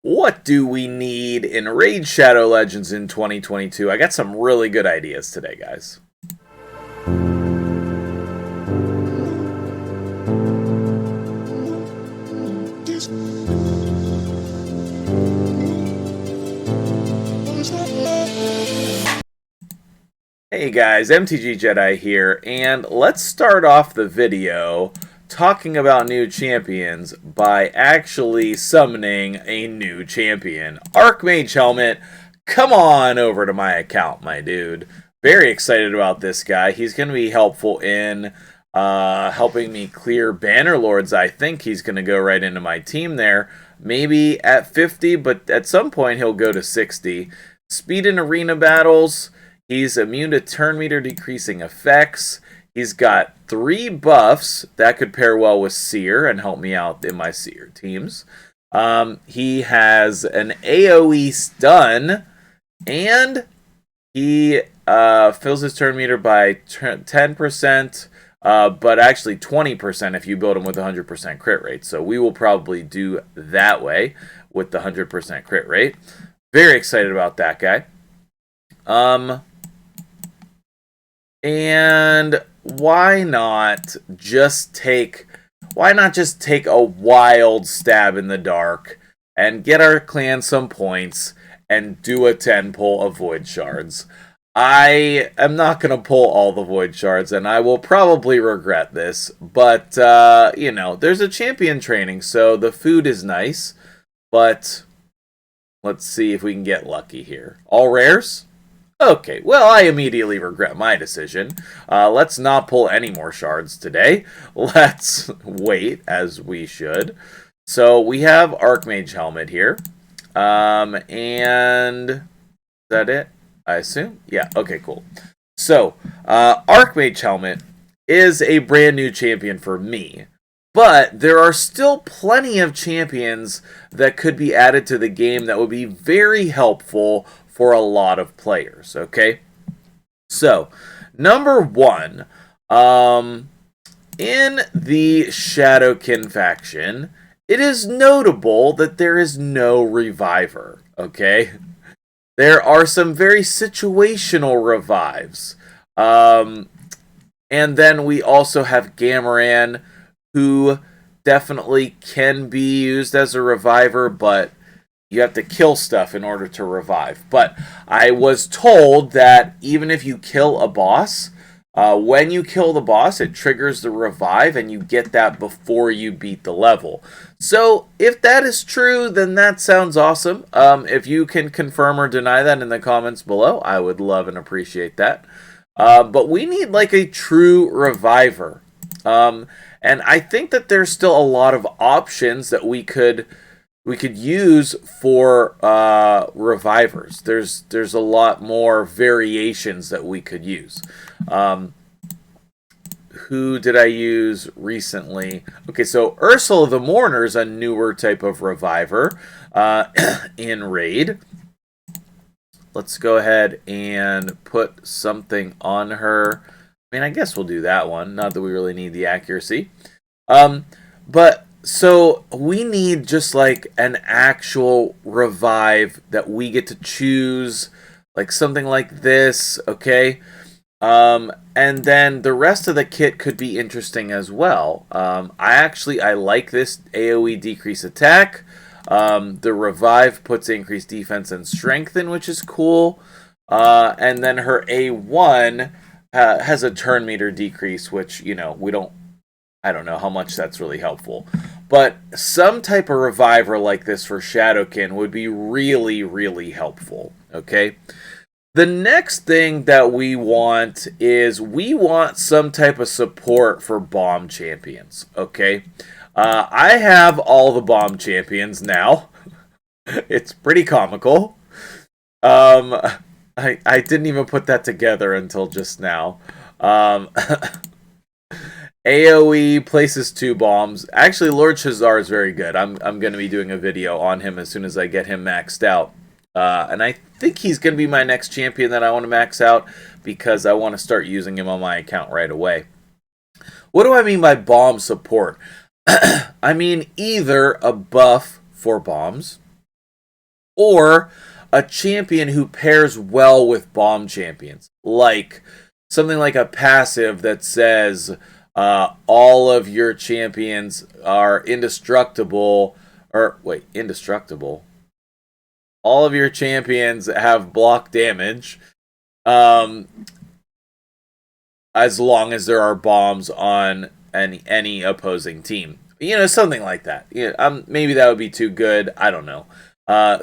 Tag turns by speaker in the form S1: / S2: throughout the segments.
S1: What do we need in Raid Shadow Legends in 2022? I got some really good ideas today, guys. Hey guys, MtgJedi here, and let's start off the video talking about new champions by actually summoning a new champion. Archmage Helmet, come on over to my account, my dude. Very excited about this guy. He's going to be helpful in helping me clear Banner Lords. I think he's going to go right into my team there. Maybe at 50, but at some point he'll go to 60. Speed in arena battles. He's immune to turn meter decreasing effects. He's got 3 buffs that could pair well with Seer and help me out in my Seer teams. He has an AoE stun, and he fills his turn meter by 10%, but actually 20% if you build him with 100% crit rate. So we will probably do that way with the 100% crit rate. Very excited about that guy. And why not just take a wild stab in the dark and get our clan some points and do a 10 pull of Void Shards? I am not going to pull all the Void Shards, and I will probably regret this, but, you know, there's a champion training, so the food is nice, but let's see if we can get lucky here. All rares? Okay, well, I immediately regret my decision. Let's not pull any more shards today. Let's wait, as we should. So we have Archmage Helmet here. And is that it? I assume? Yeah, okay, cool. So, Archmage Helmet is a brand new champion for me. But there are still plenty of champions that could be added to the game that would be very helpful for a lot of players, okay? So, number 1, in the Shadowkin faction, it is notable that there is no Reviver, okay? There are some very situational revives. And then we also have Gamoran, who definitely can be used as a reviver, but you have to kill stuff in order to revive. But I was told that even if you kill a boss, when you kill the boss, it triggers the revive, and you get that before you beat the level. So if that is true, then that sounds awesome. If you can confirm or deny that in the comments below, I would love and appreciate that. But we need like a true reviver. And I think that there's still a lot of options that we could use for revivers. There's a lot more variations that we could use. Who did I use recently? Okay, so Ursula the Mourner is a newer type of reviver in Raid. Let's go ahead and put something on her. I mean, I guess we'll do that one. Not that we really need the accuracy. But so we need just like an actual revive that we get to choose, like something like this, okay? And then the rest of the kit could be interesting as well. I like this AoE decrease attack. The revive puts increased defense and strengthen, which is cool. And then her A1 has a turn meter decrease, which, you know, I don't know how much that's really helpful. But some type of reviver like this for Shadowkin would be really, really helpful, okay? The next thing that we want is we want some type of support for bomb champions, okay? I have all the bomb champions now. It's pretty comical. I didn't even put that together until just now. AoE places 2 bombs. Actually, Lord Shazar is very good. I'm going to be doing a video on him as soon as I get him maxed out. And I think he's going to be my next champion that I want to max out because I want to start using him on my account right away. What do I mean by bomb support? I mean either a buff for bombs or a champion who pairs well with bomb champions, like something like a passive that says all of your champions are indestructible, or wait, indestructible. All of your champions have block damage, as long as there are bombs on any opposing team. You know, something like that. Maybe that would be too good. I don't know.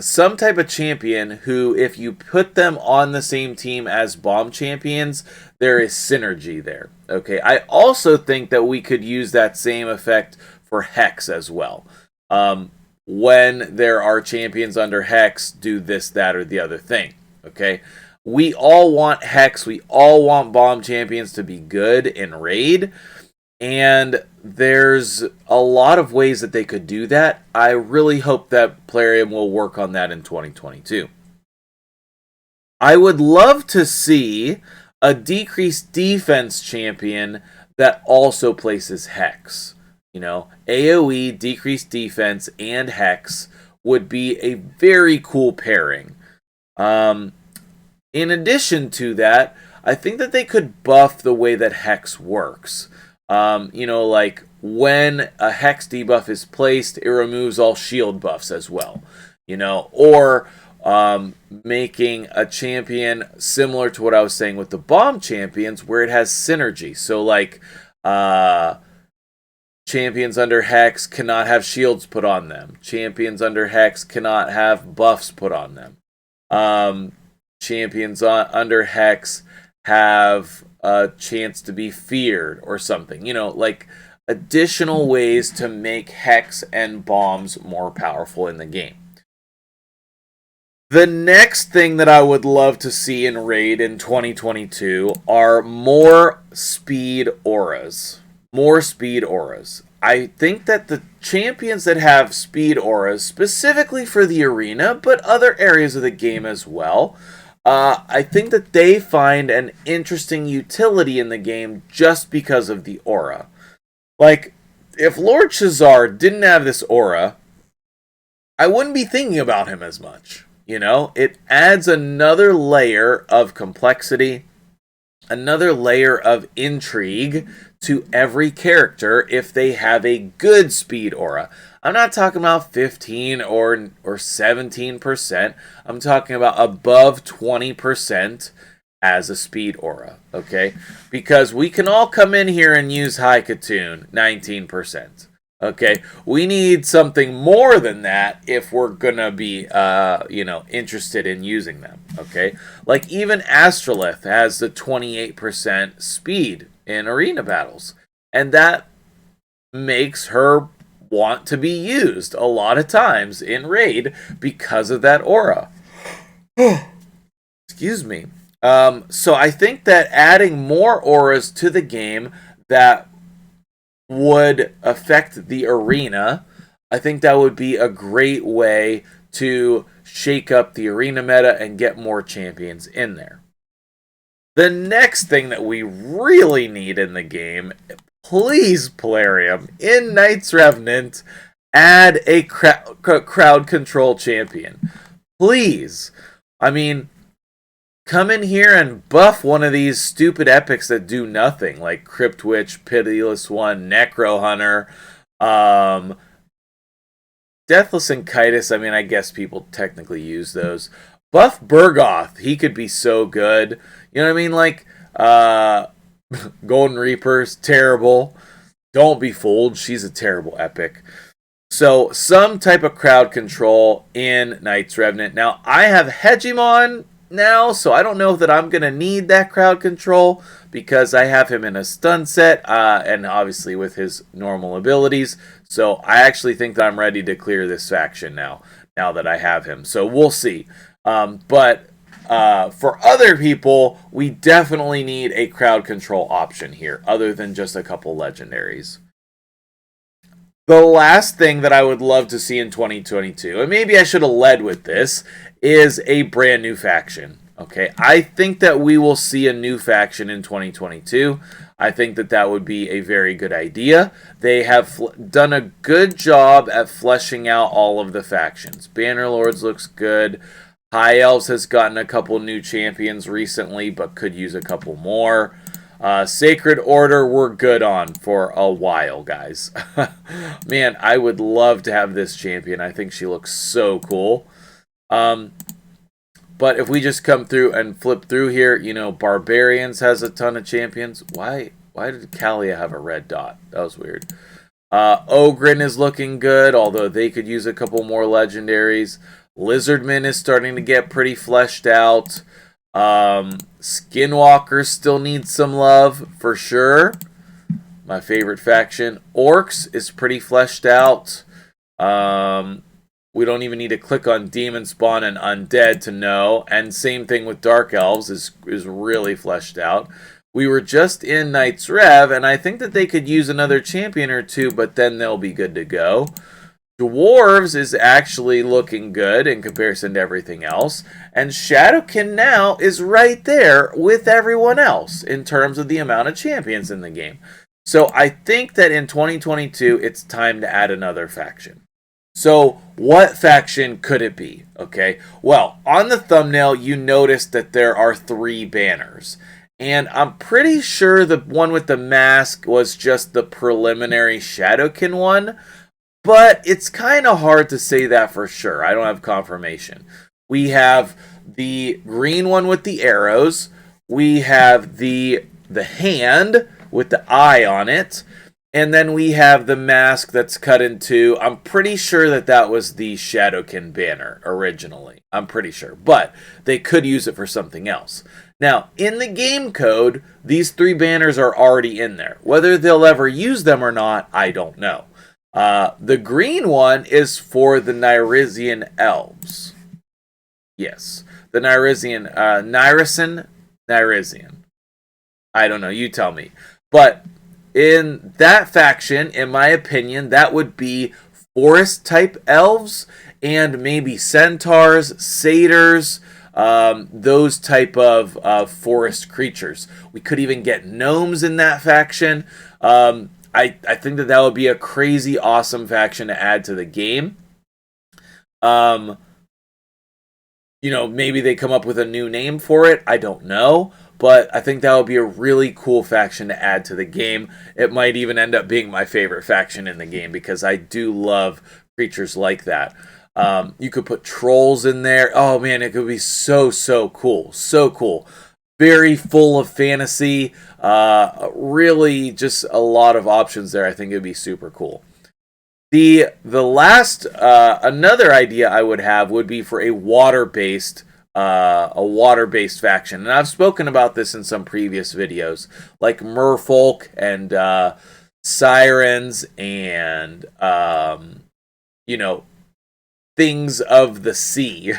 S1: Some type of champion who, if you put them on the same team as bomb champions, there is synergy there. Okay, I also think that we could use that same effect for Hex as well. When there are champions under Hex, do this, that, or the other thing. Okay, we all want Hex. We all want bomb champions to be good in Raid. And there's a lot of ways that they could do that. I really hope that Plarium will work on that in 2022. I would love to see a decreased defense champion that also places Hex. You know, AoE, decreased defense, and Hex would be a very cool pairing. In addition to that, I think that they could buff the way that Hex works. You know, like when a Hex debuff is placed, it removes all shield buffs as well. You know, or making a champion similar to what I was saying with the bomb champions, where it has synergy. So, like, champions under Hex cannot have shields put on them. Champions under Hex cannot have buffs put on them. Champions under Hex have a chance to be feared or something. You know, like additional ways to make Hex and bombs more powerful in the game. The next thing that I would love to see in Raid in 2022 are more speed auras. More speed auras. I think that the champions that have speed auras, specifically for the arena, but other areas of the game as well, I think that they find an interesting utility in the game just because of the aura. Like, if Lord Shazar didn't have this aura, I wouldn't be thinking about him as much. You know, it adds another layer of complexity, another layer of intrigue to every character if they have a good speed aura. I'm not talking about 15 or 17%. I'm talking about above 20% as a speed aura, okay? Because we can all come in here and use High Katoon, 19%. Okay, we need something more than that if we're gonna be, interested in using them. Okay, like even Astrolith has the 28% speed in arena battles, and that makes her want to be used a lot of times in Raid because of that aura. Excuse me. So I think that adding more auras to the game that would affect the arena, I think that would be a great way to shake up the arena meta and get more champions in there. The next thing that we really need in the game, please, Plarium, in Knights Revenant, add a crowd control champion. Please. I mean, come in here and buff one of these stupid epics that do nothing, like Crypt Witch, Pitiless One, Necro Hunter, Deathless and Kitus. I mean, I guess people technically use those. Buff Burgoth. He could be so good. You know what I mean? Like, Golden Reaper's terrible. Don't be fooled. She's a terrible epic. So, some type of crowd control in Knights Revenant. Now, I have Hegemon now, so I don't know that I'm going to need that crowd control because I have him in a stun set and obviously with his normal abilities. So I actually think that I'm ready to clear this faction now that I have him. So we'll see. But for other people, we definitely need a crowd control option here other than just a couple legendaries. The last thing that I would love to see in 2022, and maybe I should have led with this, is a brand new faction. Okay, I think that we will see a new faction in 2022. I think that that would be a very good idea. They have done a good job at fleshing out all of the factions. Bannerlords looks good. High Elves has gotten a couple new champions recently, but could use a couple more. Sacred Order, we're good on for a while, guys. Man, I would love to have this champion. I think she looks so cool. But if we just come through and flip through here, you know, Barbarians has a ton of champions. Why did Kalia have a red dot? That was weird. Ogren is looking good, although they could use a couple more legendaries. Lizardman is starting to get pretty fleshed out. Skinwalkers still need some love, for sure. My favorite faction. Orcs is pretty fleshed out. We don't even need to click on Demon Spawn and Undead to know. And same thing with Dark Elves is really fleshed out. We were just in Knights Rev, and I think that they could use another champion or two, but then they'll be good to go. Dwarves is actually looking good in comparison to everything else. And Shadowkin now is right there with everyone else in terms of the amount of champions in the game. So I think that in 2022, it's time to add another faction. So what faction could it be? Okay, well, on the thumbnail, you noticed that there are 3 banners. And I'm pretty sure the one with the mask was just the preliminary Shadowkin one. But it's kind of hard to say that for sure. I don't have confirmation. We have the green one with the arrows. We have the hand with the eye on it. And then we have the mask that's cut in 2. I'm pretty sure that that was the Shadowkin banner originally. I'm pretty sure. But they could use it for something else. Now, in the game code, these 3 banners are already in there. Whether they'll ever use them or not, I don't know. The green one is for the Nyresan Elves. Yes. The Nyresan. I don't know. You tell me. But in that faction, in my opinion, that would be forest-type elves and maybe centaurs, satyrs, those type of forest creatures. We could even get gnomes in that faction. I think that would be a crazy awesome faction to add to the game. You know, maybe they come up with a new name for it. I don't know. But I think that would be a really cool faction to add to the game. It might even end up being my favorite faction in the game because I do love creatures like that. You could put trolls in there. Oh man, it could be so cool. So cool. Very full of fantasy. Really just a lot of options there. I think it would be super cool. The last, another idea I would have would be for a water-based faction. And I've spoken about this in some previous videos, like merfolk and sirens and, you know, things of the sea.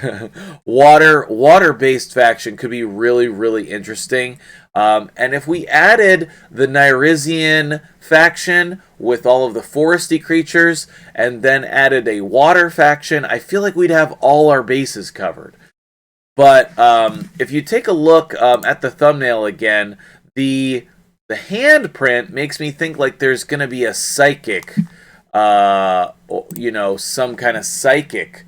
S1: Water-based faction could be really interesting. And if we added the Nyresan faction with all of the foresty creatures and then added a water faction, I feel like we'd have all our bases covered. But if you take a look at the thumbnail again, the handprint makes me think like there's going to be a psychic, you know, some kind of psychic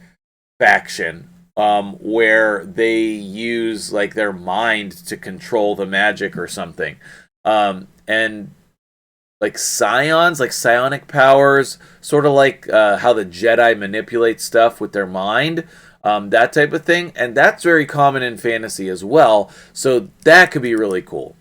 S1: faction where they use like their mind to control the magic or something. And like scions, like psionic powers, sort of like how the Jedi manipulate stuff with their mind. That type of thing, and that's very common in fantasy as well, so that could be really cool.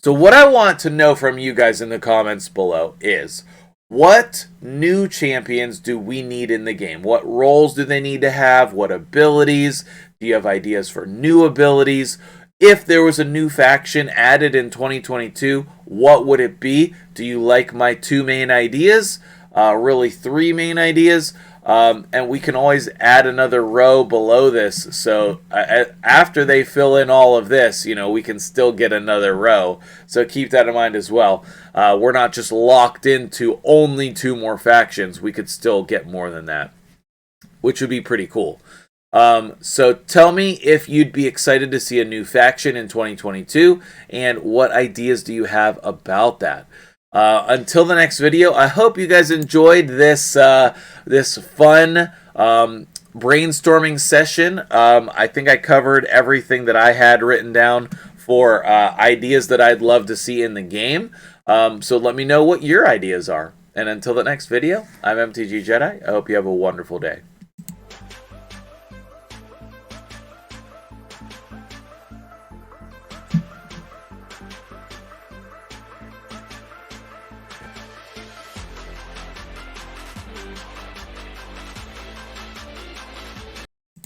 S1: So what I want to know from you guys in the comments below is, what new champions do we need in the game? What roles do they need to have? What abilities? Do you have ideas for new abilities? If there was a new faction added in 2022, what would it be? Do you like my 2 main ideas? Really 3 main ideas? And we can always add another row below this, so after they fill in all of this, you know, we can still get another row. So keep that in mind as well. We're not just locked into only 2 more factions. We could still get more than that, which would be pretty cool. So tell me if you'd be excited to see a new faction in 2022, and what ideas do you have about that? Until the next video, I hope you guys enjoyed this this fun brainstorming session. I think I covered everything that I had written down for ideas that I'd love to see in the game. So let me know what your ideas are. And until the next video, I'm MtgJedi. I hope you have a wonderful day.